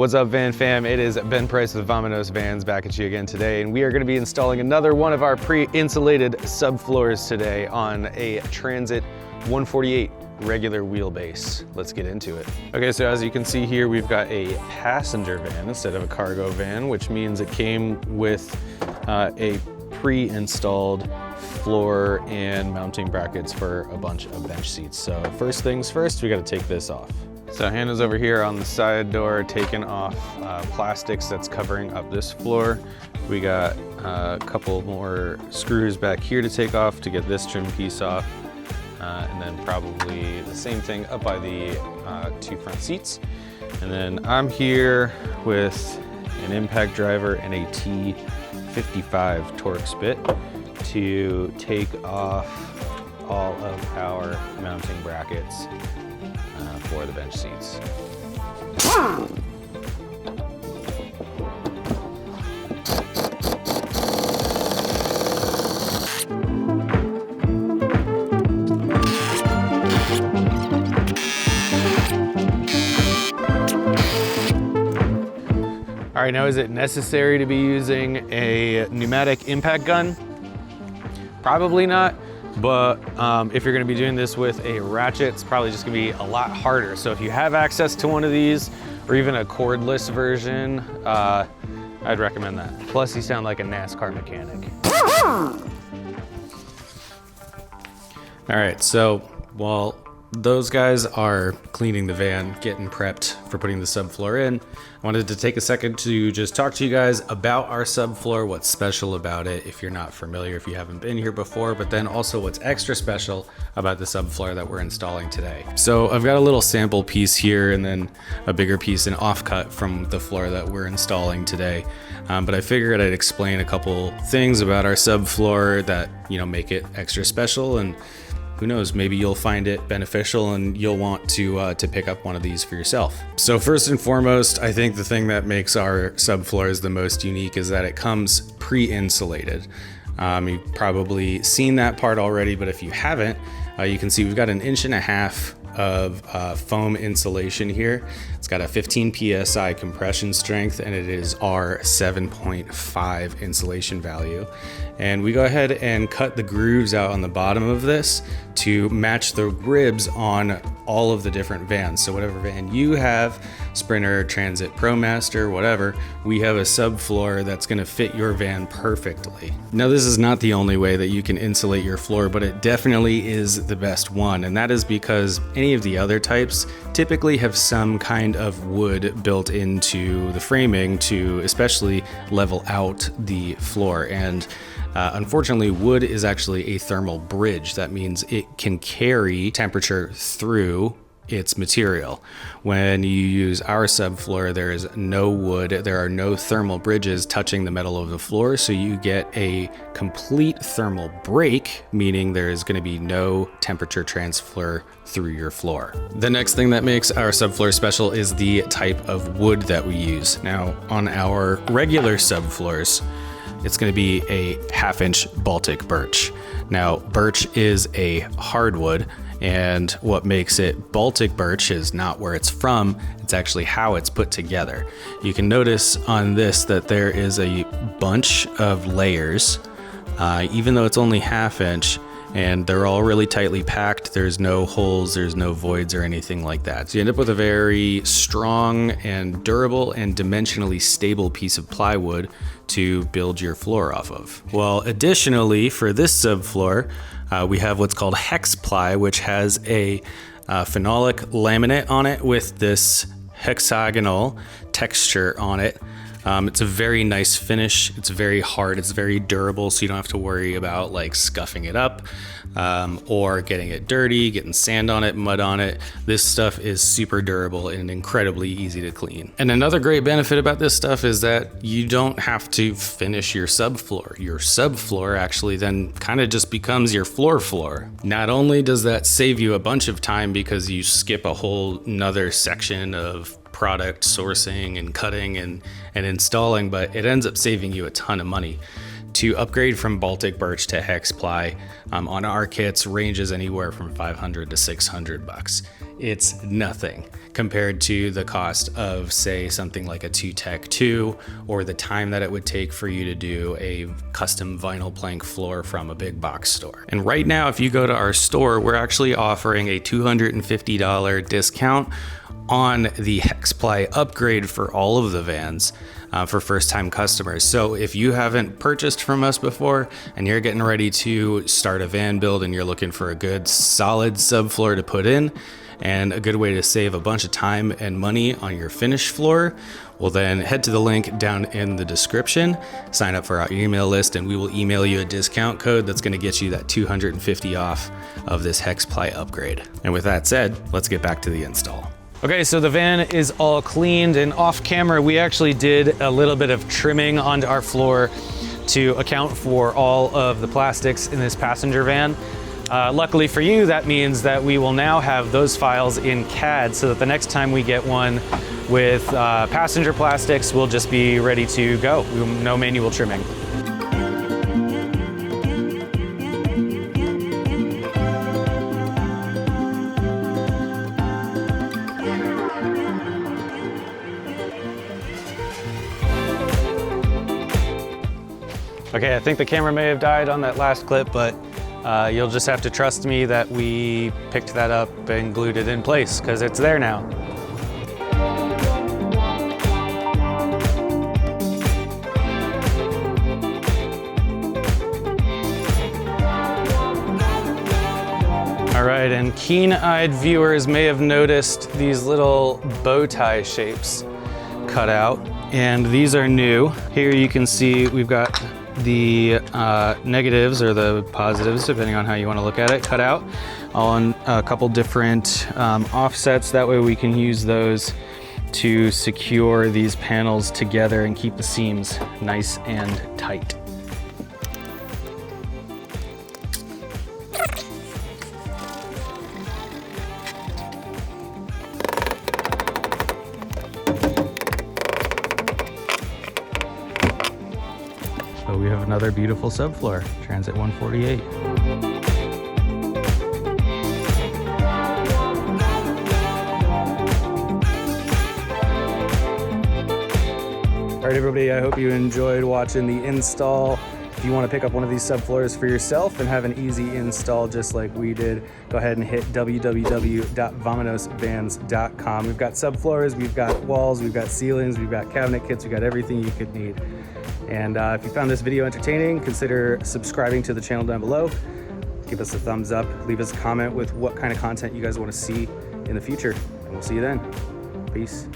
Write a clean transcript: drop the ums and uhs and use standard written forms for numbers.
What's up, Van Fam? It is Ben Price with Vamonos Vans back at you again today, and we are going to be installing another one of our pre-insulated subfloors today on a Transit 148 regular wheelbase. Let's get into it. Okay, so as you can see here, we've got a passenger van instead of a cargo van, which means it came with a pre-installed floor and mounting brackets for a bunch of bench seats. So first things first, we got to take this off. So Hannah's over here on the side door taking off plastics that's covering up this floor. We got a couple more screws back here to take off to get this trim piece off. And then probably the same thing up by the two front seats. And then I'm here with an impact driver and a T55 Torx bit to take off all of our mounting brackets for the bench seats. All right, now is it necessary to be using a pneumatic impact gun? Probably not. But if you're gonna be doing this with a ratchet, it's probably just gonna be a lot harder. So if you have access to one of these, or even a cordless version, I'd recommend that. Plus, you sound like a NASCAR mechanic. All right, so while those guys are cleaning the van, getting prepped for putting the subfloor in, I wanted to take a second to just talk to you guys about our subfloor, what's special about it if you're not familiar, if you haven't been here before, but then also what's extra special about the subfloor that we're installing today. So I've got a little sample piece here and then a bigger piece, an offcut from the floor that we're installing today. But I figured I'd explain a couple things about our subfloor that, you know, make it extra special, and who knows, maybe you'll find it beneficial and you'll want to pick up one of these for yourself. So first and foremost, I think the thing that makes our subfloors the most unique is that it comes pre-insulated. You've probably seen that part already, but if you haven't, you can see we've got 1.5 inches of foam insulation here. It's got a 15 PSI compression strength, and it is our 7.5 insulation value. And we go ahead and cut the grooves out on the bottom of this to match the ribs on all of the different vans. So whatever van you have, Sprinter, Transit, Promaster, whatever, we have a subfloor that's gonna fit your van perfectly. Now, this is not the only way that you can insulate your floor, but it definitely is the best one. And that is because any of the other types typically have some kind of wood built into the framing to especially level out the floor. And unfortunately, wood is actually a thermal bridge. That means it can carry temperature through its material. When you use our subfloor, there is no wood, there are no thermal bridges touching the metal of the floor, so you get a complete thermal break, meaning there is going to be no temperature transfer through your floor. The next thing that makes our subfloor special is the type of wood that we use. Now, on our regular subfloors, it's going to be a 1/2-inch Baltic birch. Now, birch is a hardwood, and what makes it Baltic birch is not where it's from, it's actually how it's put together. You can notice on this that there is a bunch of layers, even though it's only 1/2 inch, and they're all really tightly packed. There's no holes, there's no voids or anything like that. So you end up with a very strong and durable and dimensionally stable piece of plywood to build your floor off of. Well, additionally, for this subfloor, we have what's called HexPly, which has a phenolic laminate on it with this hexagonal texture on it. It's a very nice finish. It's very hard. It's very durable, so you don't have to worry about like scuffing it up or getting it dirty, getting sand on it, mud on it. This stuff is super durable and incredibly easy to clean. And another great benefit about this stuff is that you don't have to finish your subfloor. Your subfloor actually then kind of just becomes your floor. Not only does that save you a bunch of time because you skip a whole nother section of product sourcing and cutting and installing, but it ends up saving you a ton of money. to upgrade from Baltic birch to HexPly on our kits ranges anywhere from $500 to $600. It's nothing compared to the cost of, say, something like a 2-Tech 2, or the time that it would take for you to do a custom vinyl plank floor from a big box store. And right now, if you go to our store, we're actually offering a $250 discount on the HexPly upgrade for all of the vans for first-time customers. So if you haven't purchased from us before and you're getting ready to start a van build and you're looking for a good solid subfloor to put in and a good way to save a bunch of time and money on your finished floor, well then head to the link down in the description, sign up for our email list, and we will email you a discount code that's going to get you that $250 off of this HexPly upgrade. And with that said, let's get back to the install. Okay, so the van is all cleaned, and off camera, we actually did a little bit of trimming onto our floor to account for all of the plastics in this passenger van. Luckily for you, that means that we will now have those files in CAD so that the next time we get one with passenger plastics, we'll just be ready to go. No manual trimming. Okay, I think the camera may have died on that last clip, but you'll just have to trust me that we picked that up and glued it in place, because it's there now. All right, and keen-eyed viewers may have noticed these little bow tie shapes cut out, and these are new. Here you can see we've got the negatives or the positives, depending on how you want to look at it, cut out on a couple different offsets. That way we can use those to secure these panels together and keep the seams nice and tight. So we have another beautiful subfloor, Transit 148. All right, everybody, I hope you enjoyed watching the install. If you want to pick up one of these subfloors for yourself and have an easy install just like we did, go ahead and hit www.vamonosvans.com. We've got subfloors, we've got walls, we've got ceilings, we've got cabinet kits, we've got everything you could need. And if you found this video entertaining, consider subscribing to the channel down below. Give us a thumbs up, leave us a comment with what kind of content you guys want to see in the future, and we'll see you then. Peace.